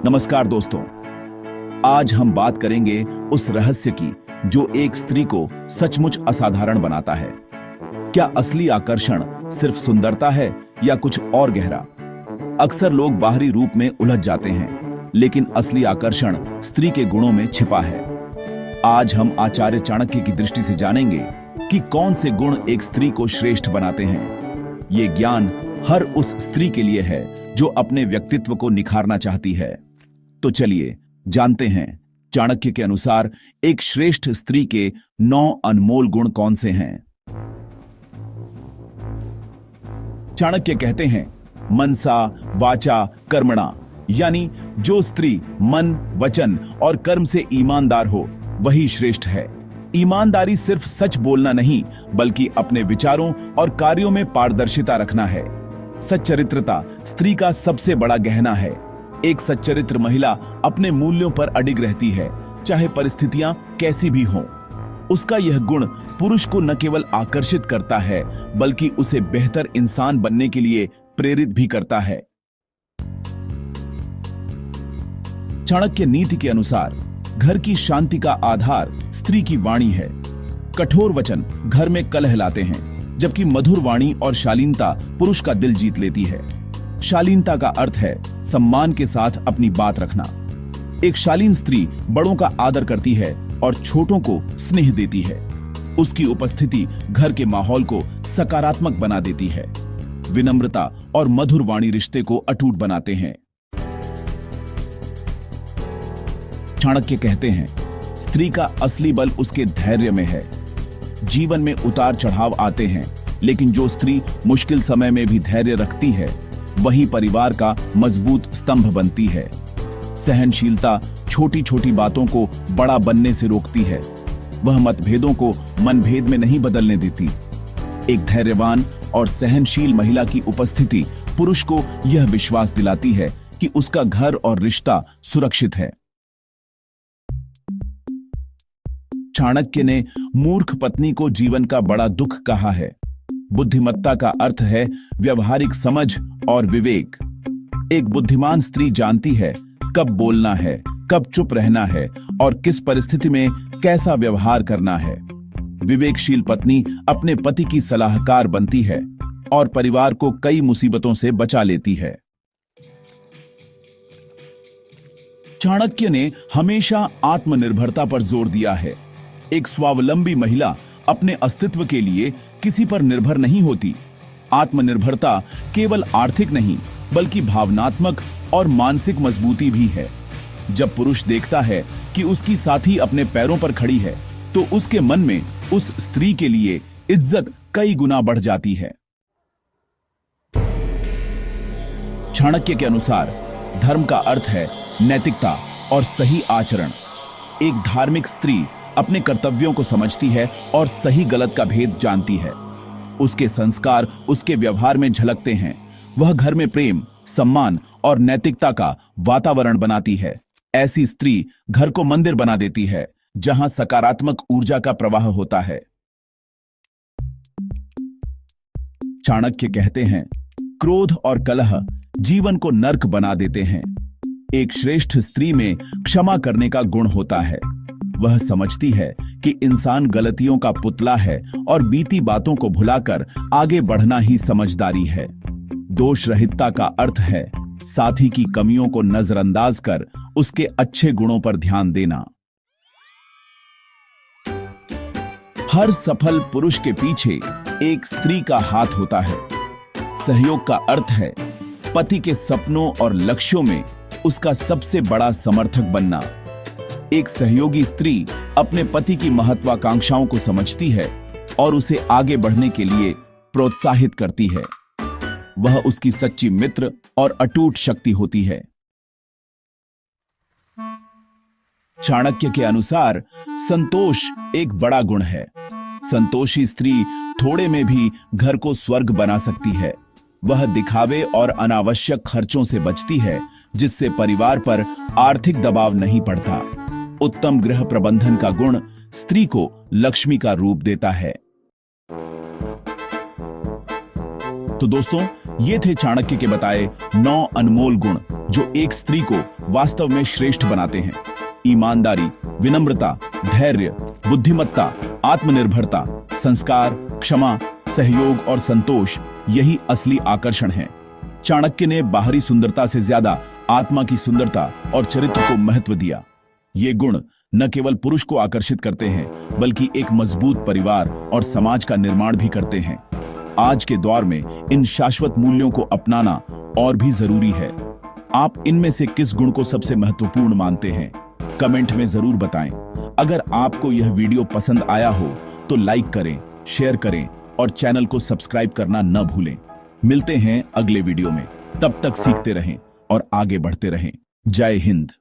नमस्कार दोस्तों, आज हम बात करेंगे उस रहस्य की जो एक स्त्री को सचमुच असाधारण बनाता है। क्या असली आकर्षण सिर्फ सुंदरता है या कुछ और गहरा? अक्सर लोग बाहरी रूप में उलझ जाते हैं, लेकिन असली आकर्षण स्त्री के गुणों में छिपा है। आज हम आचार्य चाणक्य की दृष्टि से जानेंगे कि कौन से गुण एक स्त्री को श्रेष्ठ बनाते हैं। ये ज्ञान हर उस स्त्री के लिए है जो अपने व्यक्तित्व को निखारना चाहती है। तो चलिए जानते हैं चाणक्य के अनुसार एक श्रेष्ठ स्त्री के 9 अनमोल गुण कौन से हैं। चाणक्य कहते हैं, मनसा वाचा कर्मणा, यानी जो स्त्री मन, वचन और कर्म से ईमानदार हो वही श्रेष्ठ है। ईमानदारी सिर्फ सच बोलना नहीं, बल्कि अपने विचारों और कार्यों में पारदर्शिता रखना है। सच्चरित्रता स्त्री का सबसे बड़ा गहना है। एक सच्चरित्र महिला अपने मूल्यों पर अडिग रहती है, चाहे परिस्थितियां कैसी भी हों। उसका यह गुण पुरुष को न केवल आकर्षित करता है, बल्कि उसे बेहतर इंसान बनने के लिए प्रेरित भी करता है। चाणक्य नीति के अनुसार घर की शांति का आधार स्त्री की वाणी है। कठोर वचन घर में कलह लाते हैं, जबकि मधुर वाणी और शालीनता पुरुष का दिल जीत लेती है। शालीनता का अर्थ है सम्मान के साथ अपनी बात रखना। एक शालीन स्त्री बड़ों का आदर करती है और छोटों को स्नेह देती है। उसकी उपस्थिति घर के माहौल को सकारात्मक बना देती है। विनम्रता और मधुर वाणी रिश्ते को अटूट बनाते हैं। चाणक्य कहते हैं, स्त्री का असली बल उसके धैर्य में है। जीवन में उतार चढ़ाव आते हैं, लेकिन जो स्त्री मुश्किल समय में भी धैर्य रखती है वही परिवार का मजबूत स्तंभ बनती है। सहनशीलता छोटी छोटी बातों को बड़ा बनने से रोकती है। वह मतभेदों को मनभेद में नहीं बदलने देती। एक धैर्यवान और सहनशील महिला की उपस्थिति पुरुष को यह विश्वास दिलाती है कि उसका घर और रिश्ता सुरक्षित है। चाणक्य ने मूर्ख पत्नी को जीवन का बड़ा दुख कहा है। बुद्धिमत्ता का अर्थ है व्यवहारिक समझ और विवेक। एक बुद्धिमान स्त्री जानती है कब बोलना है, कब चुप रहना है और किस परिस्थिति में कैसा व्यवहार करना है। विवेकशील पत्नी अपने पति की सलाहकार बनती है और परिवार को कई मुसीबतों से बचा लेती है। चाणक्य ने हमेशा आत्मनिर्भरता पर जोर दिया है। एक स्वावलंबी महिला अपने अस्तित्व के लिए किसी पर निर्भर नहीं होती। आत्मनिर्भरता केवल आर्थिक नहीं, बल्कि भावनात्मक और मानसिक मजबूती भी है। जब पुरुष देखता है कि उसकी साथी अपने पैरों पर खड़ी है, तो उसके मन में उस स्त्री के लिए इज्जत कई गुना बढ़ जाती है। चाणक्य के अनुसार धर्म का अर्थ है नैतिकता और सही आचरण। एक धार्मिक स्त्री अपने कर्तव्यों को समझती है और सही गलत का भेद जानती है। उसके संस्कार उसके व्यवहार में झलकते हैं। वह घर में प्रेम, सम्मान और नैतिकता का वातावरण बनाती है। ऐसी स्त्री घर को मंदिर बना देती है, जहां सकारात्मक ऊर्जा का प्रवाह होता है। चाणक्य कहते हैं, क्रोध और कलह जीवन को नर्क बना देते हैं। एक श्रेष्ठ स्त्री में क्षमा करने का गुण होता है। वह समझती है कि इंसान गलतियों का पुतला है और बीती बातों को भुलाकर आगे बढ़ना ही समझदारी है। दोष रहितता का अर्थ है साथी की कमियों को नजरअंदाज कर उसके अच्छे गुणों पर ध्यान देना। हर सफल पुरुष के पीछे एक स्त्री का हाथ होता है। सहयोग का अर्थ है पति के सपनों और लक्ष्यों में उसका सबसे बड़ा समर्थक बनना। एक सहयोगी स्त्री अपने पति की महत्वाकांक्षाओं को समझती है और उसे आगे बढ़ने के लिए प्रोत्साहित करती है। वह उसकी सच्ची मित्र और अटूट शक्ति होती है। चाणक्य के अनुसार संतोष एक बड़ा गुण है। संतोषी स्त्री थोड़े में भी घर को स्वर्ग बना सकती है। वह दिखावे और अनावश्यक खर्चों से बचती है, जिससे परिवार पर आर्थिक दबाव नहीं पड़ता। उत्तम गृह प्रबंधन का गुण स्त्री को लक्ष्मी का रूप देता है। तो दोस्तों, ये थे चाणक्य के बताए 9 अनमोल गुण जो एक स्त्री को वास्तव में श्रेष्ठ बनाते हैं। ईमानदारी, विनम्रता, धैर्य, बुद्धिमत्ता, आत्मनिर्भरता, संस्कार, क्षमा, सहयोग और संतोष, यही असली आकर्षण है। चाणक्य ने बाहरी सुंदरता से ज्यादा आत्मा की सुंदरता और चरित्र को महत्व दिया। ये गुण न केवल पुरुष को आकर्षित करते हैं, बल्कि एक मजबूत परिवार और समाज का निर्माण भी करते हैं। आज के दौर में इन शाश्वत मूल्यों को अपनाना और भी जरूरी है। आप इनमें से किस गुण को सबसे महत्वपूर्ण मानते हैं? कमेंट में जरूर बताएं। अगर आपको यह वीडियो पसंद आया हो तो लाइक करें, शेयर करें और चैनल को सब्सक्राइब करना न भूलें। मिलते हैं अगले वीडियो में। तब तक सीखते रहें और आगे बढ़ते रहें। जय हिंद।